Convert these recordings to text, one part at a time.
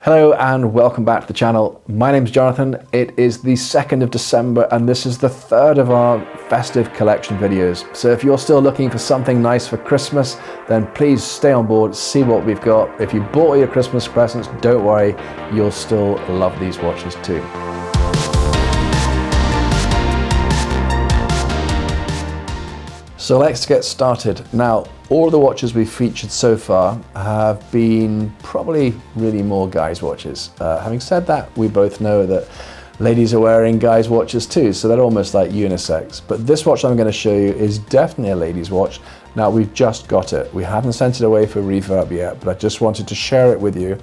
Hello and welcome back to the channel. My name's Jonathan. It is the 2nd of December and this is the third of our festive collection videos. So if you're still looking for something nice for Christmas, then please stay on board, see what we've got. If you bought your Christmas presents, don't worry, you'll still love these watches too. So let's get started. Now, all of the watches we've featured so far have been probably really more guys' watches. Having said that, we both know that ladies are wearing guys' watches too, so they're almost like unisex. But this watch I'm going to show you is definitely a ladies' watch. Now, we've just got it. We haven't sent it away for refurb yet, but I just wanted to share it with you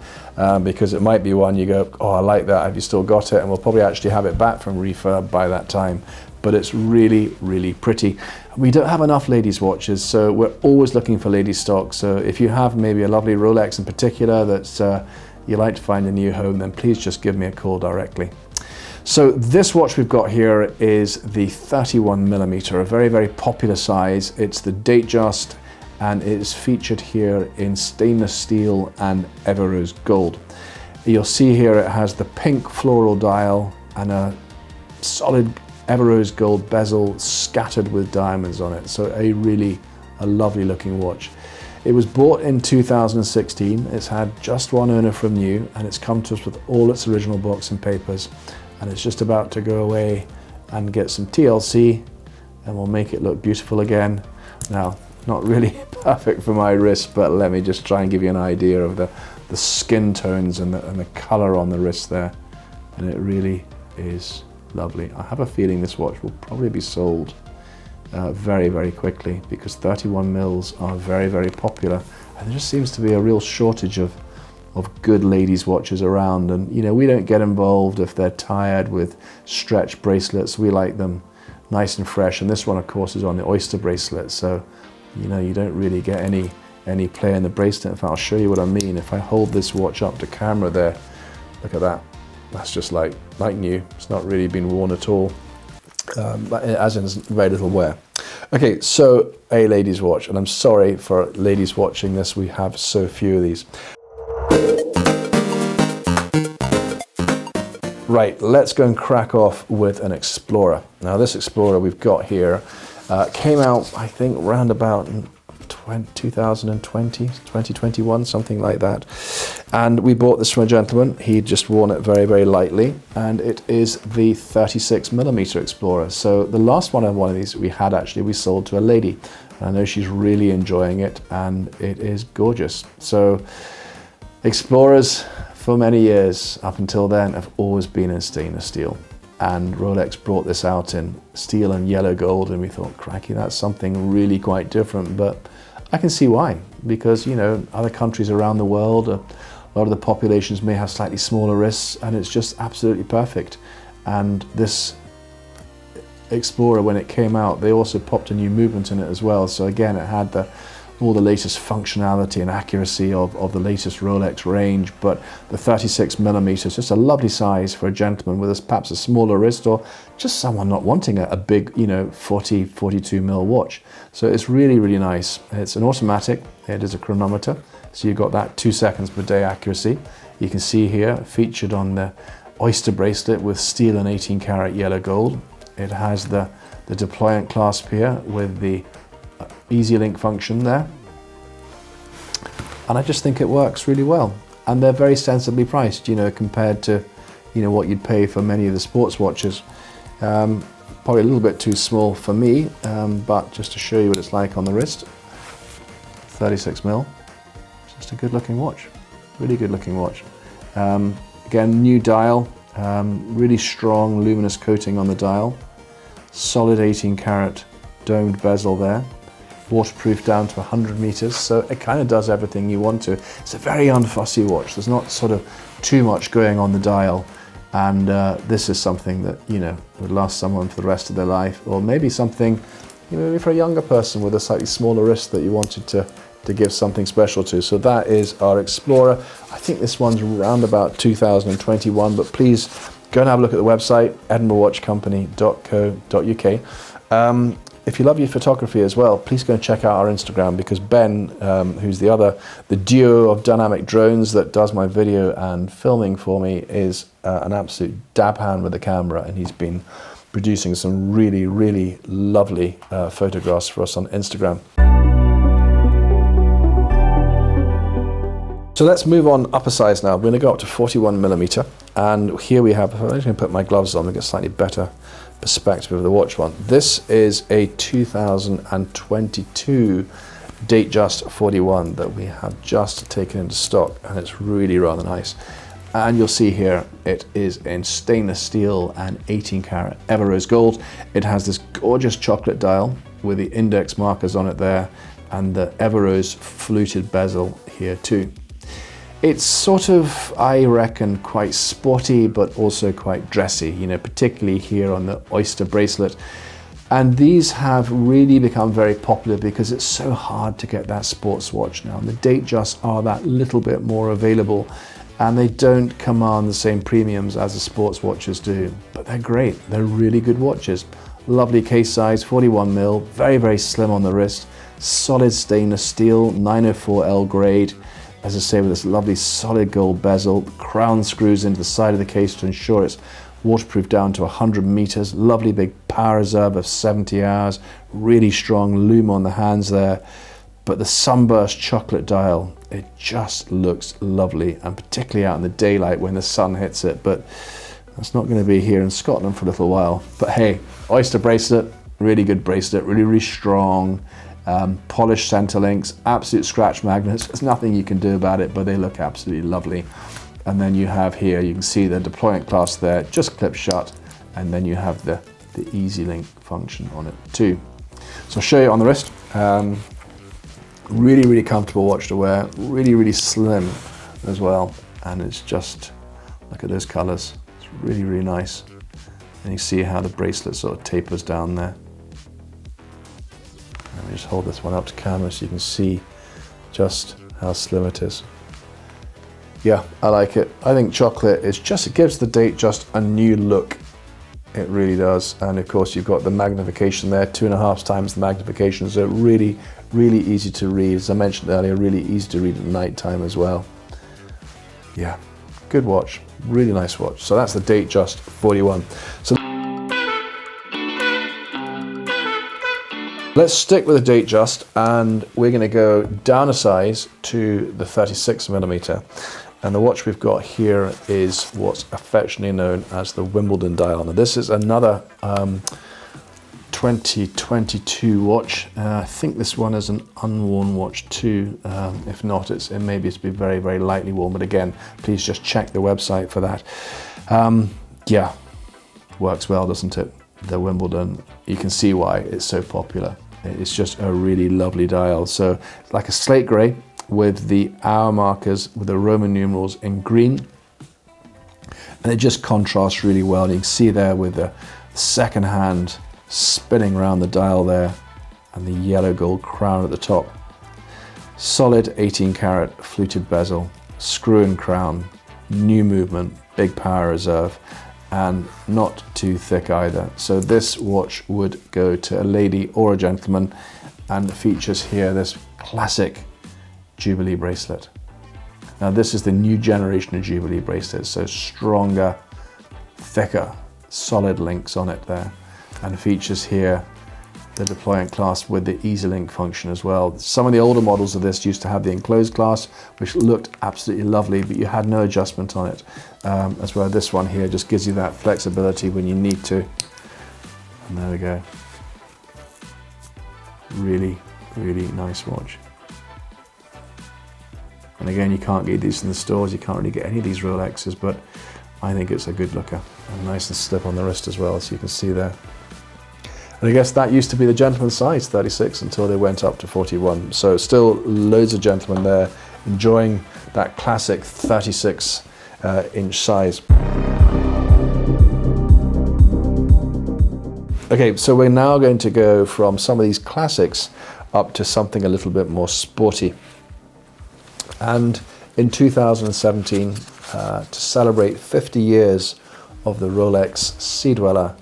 because it might be one you go, oh, I like that, have you still got it? And we'll probably actually have it back from refurb by that time. But it's really, really pretty. We don't have enough ladies' watches, so we're always looking for ladies' stock. So if you have maybe a lovely Rolex in particular that you like to find a new home, then please just give me a call directly. So this watch we've got here is the 31mm, a very, very popular size. It's the Datejust, and it is featured here in stainless steel and Everose gold. You'll see here it has the pink floral dial and a solid Everose gold bezel scattered with diamonds on it. So a lovely looking watch. It was bought in 2016. It's had just one owner from new, and it's come to us with all its original box and papers. And it's just about to go away and get some TLC, and we'll make it look beautiful again. Now, not really perfect for my wrist, but let me just try and give you an idea of the skin tones and the color on the wrist there. And it really is lovely. I have a feeling this watch will probably be sold very, very quickly because 31 mils are very, very popular, and there just seems to be a real shortage of good ladies' watches around. And you know, we don't get involved if they're tired with stretch bracelets. We like them nice and fresh, and this one, of course, is on the oyster bracelet, so you know, you don't really get any play in the bracelet. In fact, I'll show you what I mean. If I hold this watch up to camera there, look at that. That's just like new. It's not really been worn at all, as in very little wear. Okay, so a ladies' watch, and I'm sorry for ladies watching this, we have so few of these. Right, let's go and crack off with an Explorer. Now this Explorer we've got here came out, I think, round about 2020, 2021, something like that. And we bought this from a gentleman. He'd just worn it very, very lightly, and it is the 36mm Explorer. So the last one of these we sold to a lady. And I know she's really enjoying it, and it is gorgeous. So Explorers, for many years up until then, have always been in stainless steel. And Rolex brought this out in steel and yellow gold, and we thought, crikey, that's something really quite different. But I can see why, because you know, other countries around the world, a lot of the populations may have slightly smaller wrists, and it's just absolutely perfect. And this Explorer, when it came out, they also popped a new movement in it as well. So again, it had all the latest functionality and accuracy of the latest Rolex range, but the 36mm is just a lovely size for a gentleman with perhaps a smaller wrist, or just someone not wanting a big, you know, 42 mil watch. So it's really, really nice. It's an automatic. It is a chronometer, so you've got that 2 seconds per day accuracy. You can see here, featured on the oyster bracelet with steel and 18 karat yellow gold. It has the deployant clasp here with the easy link function there, and I just think it works really well. And they're very sensibly priced, you know, compared to, you know, what you'd pay for many of the sports watches. Probably a little bit too small for me, but just to show you what it's like on the wrist, 36 mil, just a good looking watch, really good looking watch. Again, new dial, really strong luminous coating on the dial, solid 18 karat domed bezel there, waterproof down to 100 meters, so it kind of does everything you want to. It's a very unfussy watch. There's not sort of too much going on the dial, and this is something that, you know, would last someone for the rest of their life, or maybe something, you know, maybe for a younger person with a slightly smaller wrist that you wanted to give something special to. So that is our Explorer. I think this one's around about 2021, but please go and have a look at the website, edinburghwatchcompany.co.uk. if you love your photography as well, please go and check out our Instagram, because Ben, who's the duo of dynamic drones that does my video and filming for me, is an absolute dab hand with the camera, and he's been producing some really, really lovely photographs for us on Instagram. So let's move on upper size now. We're going to go up to 41mm, and here we have, I'm just going to put my gloves on to get slightly better perspective of the watch one. This is a 2022 Datejust 41 that we have just taken into stock, and it's really rather nice. And you'll see here it is in stainless steel and 18 karat ever rose gold. It has this gorgeous chocolate dial with the index markers on it there, and the ever rose fluted bezel here too. It's sort of, I reckon, quite sporty, but also quite dressy, you know, particularly here on the Oyster bracelet. And these have really become very popular because it's so hard to get that sports watch now. And the Datejust are that little bit more available, and they don't command the same premiums as the sports watches do, but they're great. They're really good watches. Lovely case size, 41mm, very, very slim on the wrist, solid stainless steel, 904L grade. As I say, with this lovely solid gold bezel, crown screws into the side of the case to ensure it's waterproof down to 100 meters, lovely big power reserve of 70 hours, really strong lume on the hands there. But the sunburst chocolate dial, it just looks lovely, and particularly out in the daylight when the sun hits it. But that's not going to be here in Scotland for a little while. But hey, Oyster bracelet, really good bracelet, really, really strong. Polished center links, absolute scratch magnets. There's nothing you can do about it, but they look absolutely lovely. And then you have here, you can see the deployment clasp there, just clips shut, and then you have the easy link function on it too. So I'll show you on the wrist. Really, really comfortable watch to wear, really, really slim as well. And it's just, look at those colors. It's really, really nice. And you see how the bracelet sort of tapers down there. Let me just hold this one up to camera so you can see just how slim it is. Yeah, I like it. I think chocolate is just, it gives the Datejust a new look. It really does. And of course you've got the magnification there, 2.5 times the magnification. So really, really easy to read. As I mentioned earlier, really easy to read at night time as well. Yeah, good watch, really nice watch. So that's the Datejust 41. So let's stick with the Datejust, and we're going to go down a size to the 36mm. And the watch we've got here is what's affectionately known as the Wimbledon dial. Now this is another 2022 watch. I think this one is an unworn watch too. If not, it maybe it's been very, very lightly worn. But again, please just check the website for that. Yeah, works well, doesn't it? The Wimbledon, you can see why it's so popular. It's just a really lovely dial. So it's like a slate grey with the hour markers with the Roman numerals in green. And it just contrasts really well. And you can see there with the second hand spinning around the dial there and the yellow gold crown at the top. Solid 18 karat fluted bezel, screw and crown, new movement, big power reserve, and not too thick either. So this watch would go to a lady or a gentleman, and features here this classic Jubilee bracelet. Now this is the new generation of Jubilee bracelets, so stronger, thicker, solid links on it there, and features here the deployment clasp with the easy link function as well. Some of the older models of this used to have the enclosed clasp, which looked absolutely lovely, but you had no adjustment on it. As well, this one here just gives you that flexibility when you need to. And there we go. Really, really nice watch. And again, you can't get these in the stores, you can't really get any of these Rolexes, but I think it's a good looker. And nice and slip on the wrist as well, so you can see there. And I guess that used to be the gentleman's size, 36, until they went up to 41. So still loads of gentlemen there enjoying that classic 36 inch size. Okay, so we're now going to go from some of these classics up to something a little bit more sporty. And in 2017, to celebrate 50 years of the Rolex Sea-Dweller,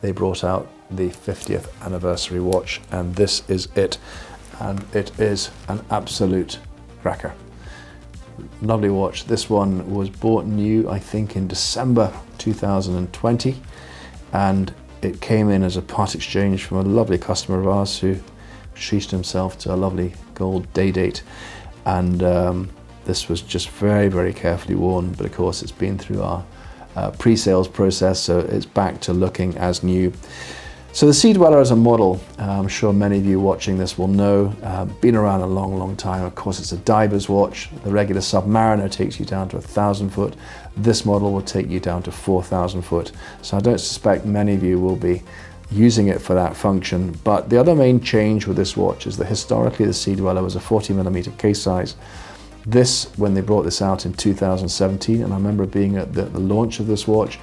they brought out the 50th anniversary watch, and this is it. And it is an absolute cracker. Lovely watch. This one was bought new, I think, in December 2020, and it came in as a part exchange from a lovely customer of ours who treated himself to a lovely gold day date. And this was just very, very carefully worn, but of course it's been through our pre-sales process, so it's back to looking as new. So the Sea-Dweller as a model, I'm sure many of you watching this will know, been around a long, long time. Of course, it's a diver's watch. The regular Submariner takes you down to 1,000 foot. This model will take you down to 4,000 foot. So I don't suspect many of you will be using it for that function. But the other main change with this watch is that historically the Sea-Dweller was a 40mm case size. This, when they brought this out in 2017, and I remember being at the launch of this watch,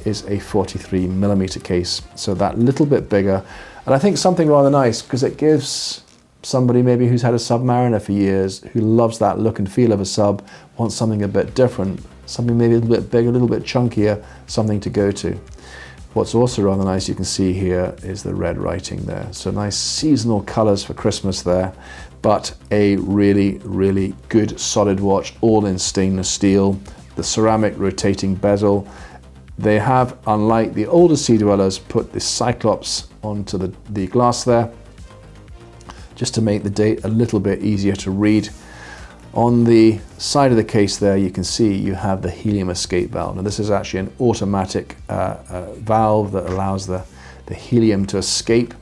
is a 43mm case, so that little bit bigger. And I think something rather nice, because it gives somebody maybe who's had a Submariner for years, who loves that look and feel of a sub, wants something a bit different, something maybe a little bit bigger, a little bit chunkier, something to go to. What's also rather nice, you can see here, is the red writing there. So nice seasonal colors for Christmas there, but a really, really good solid watch, all in stainless steel. The ceramic rotating bezel. They have, unlike the older Sea-Dwellers, put the Cyclops onto the glass there, just to make the date a little bit easier to read. On the side of the case there, you can see you have the helium escape valve. Now this is actually an automatic valve that allows the helium to escape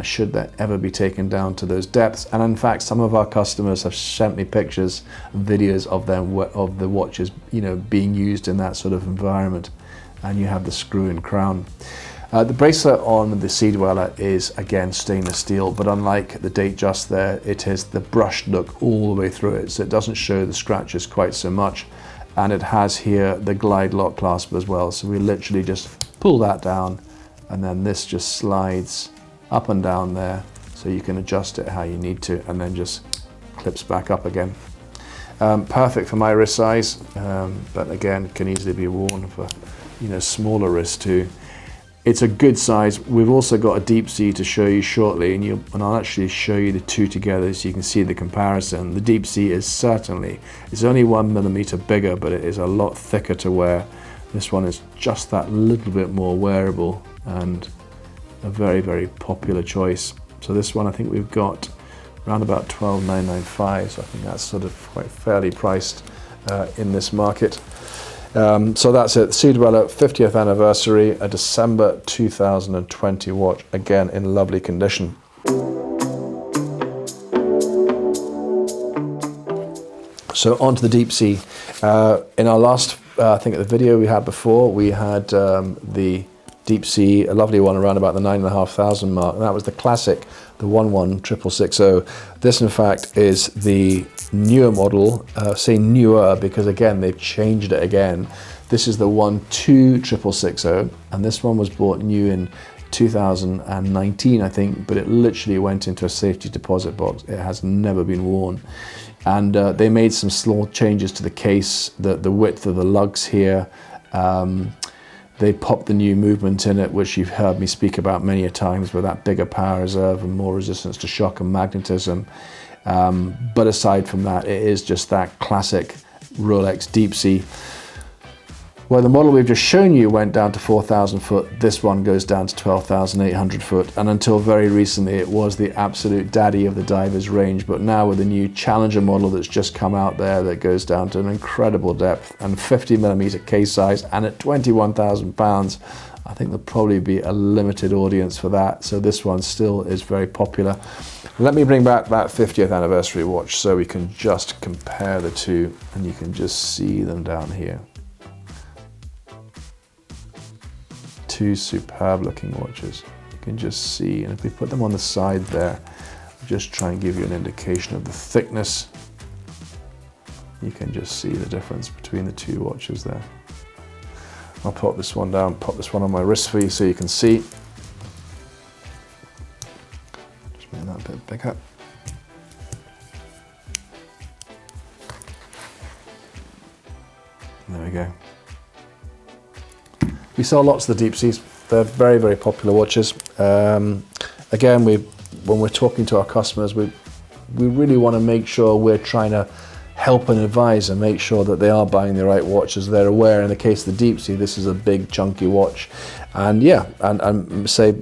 should that ever be taken down to those depths. And in fact, some of our customers have sent me pictures and videos of them, of the watches, you know, being used in that sort of environment. And you have the screw-in crown. The bracelet on the Sea-Dweller is again stainless steel, but unlike the Datejust there, it has the brushed look all the way through it, so it doesn't show the scratches quite so much. And it has here the glide lock clasp as well, so we literally just pull that down, and then this just slides up and down there, so you can adjust it how you need to, and then just clips back up again. Perfect for my wrist size, but again can easily be worn for, you know, smaller wrists too. It's a good size. We've also got a Deepsea to show you shortly, and I'll actually show you the two together so you can see the comparison. The Deepsea is certainly, it's only 1mm bigger, but it is a lot thicker to wear. This one is just that little bit more wearable and a very, very popular choice. So this one I think we've got around about 12,995, so I think that's sort of quite fairly priced in this market. So that's it, Sea-Dweller 50th anniversary, a December 2020 watch, again in lovely condition. So on to the Deepsea. In our last, I think at the video we had before, we had the Deepsea, a lovely one around about the 9,500 mark, and that was the classic, the 11660. This in fact is the newer model, say newer because again they've changed it again. This is the 12660, and this one was bought new in 2019 I think, but it literally went into a safety deposit box. It has never been worn, and they made some small changes to the case, the width of the lugs here. They popped the new movement in it, which you've heard me speak about many a times, with that bigger power reserve and more resistance to shock and magnetism. But aside from that, it is just that classic Rolex Deepsea. Well, the model we've just shown you went down to 4,000 foot. This one goes down to 12,800 foot. And until very recently, it was the absolute daddy of the divers range. But now with the new Challenger model that's just come out there that goes down to an incredible depth and 50mm case size, and at 21,000 pounds, I think there'll probably be a limited audience for that. So this one still is very popular. Let me bring back that 50th anniversary watch so we can just compare the two, and you can just see them down here. Two superb looking watches. You can just see, and if we put them on the side there, just try and give you an indication of the thickness. You can just see the difference between the two watches there. I'll pop this one down, pop this one on my wrist for you so you can see. Just make that a bit bigger. There we go. We sell lots of the Deepseas. They're very, very popular watches. Again, when we're talking to our customers, we really want to make sure we're trying to help and advise and make sure that they are buying the right watches. They're aware. In the case of the Deepsea, this is a big chunky watch, and yeah, and say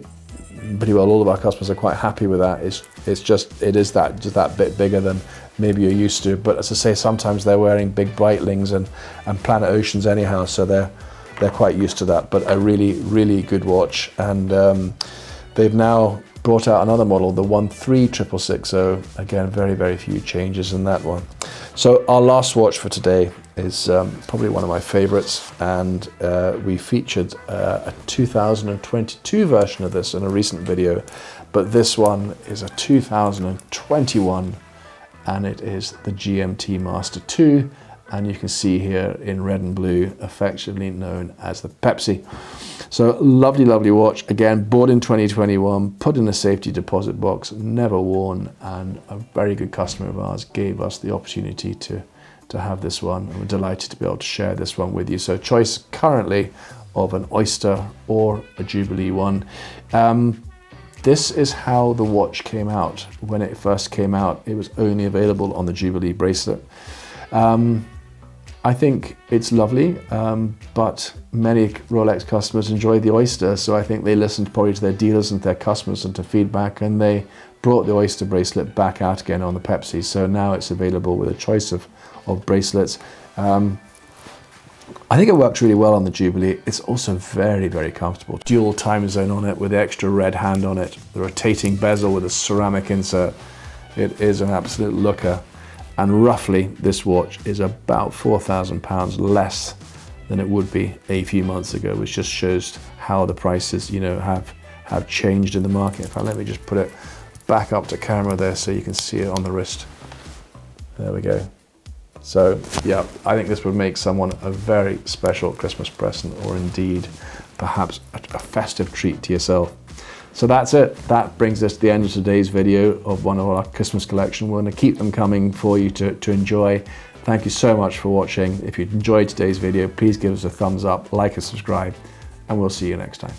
pretty well all of our customers are quite happy with that. It's just that bit bigger than maybe you're used to. But as I say, sometimes they're wearing big Breitlings and Planet Oceans anyhow, so they're quite used to that. But a really good watch, and they've now brought out another model, the 13660. Again, very few changes in that one. So our last watch for today is probably one of my favorites, and we featured a 2022 version of this in a recent video, but this one is a 2021, and it is the GMT-Master 2, and you can see here in red and blue, affectionately known as the Pepsi. So lovely watch, again bought in 2021, put in a safety deposit box, never worn, and a very good customer of ours gave us the opportunity to have this one, and we're delighted to be able to share this one with you. So choice currently of an Oyster or a Jubilee one. This is how the watch came out. When it first came out, it was only available on the Jubilee bracelet. I think it's lovely, but many Rolex customers enjoy the Oyster, so I think they listened probably to their dealers and their customers and to feedback, and they brought the Oyster bracelet back out again on the Pepsi. So now it's available with a choice of bracelets. I think it works really well on the Jubilee. It's also very comfortable. Dual time zone on it with the extra red hand on it, the rotating bezel with a ceramic insert. It is an absolute looker. And roughly this watch is about £4,000 less than it would be a few months ago, which just shows how the prices, you know, have changed in the market. In fact, let me just put it back up to camera there so you can see it on the wrist. There we go. So yeah, I think this would make someone a very special Christmas present, or indeed perhaps a festive treat to yourself. So that's it. That brings us to the end of today's video of one of our Christmas collection. We're going to keep them coming for you to enjoy. Thank you so much for watching. If you enjoyed today's video, please give us a thumbs up, like and subscribe, and we'll see you next time.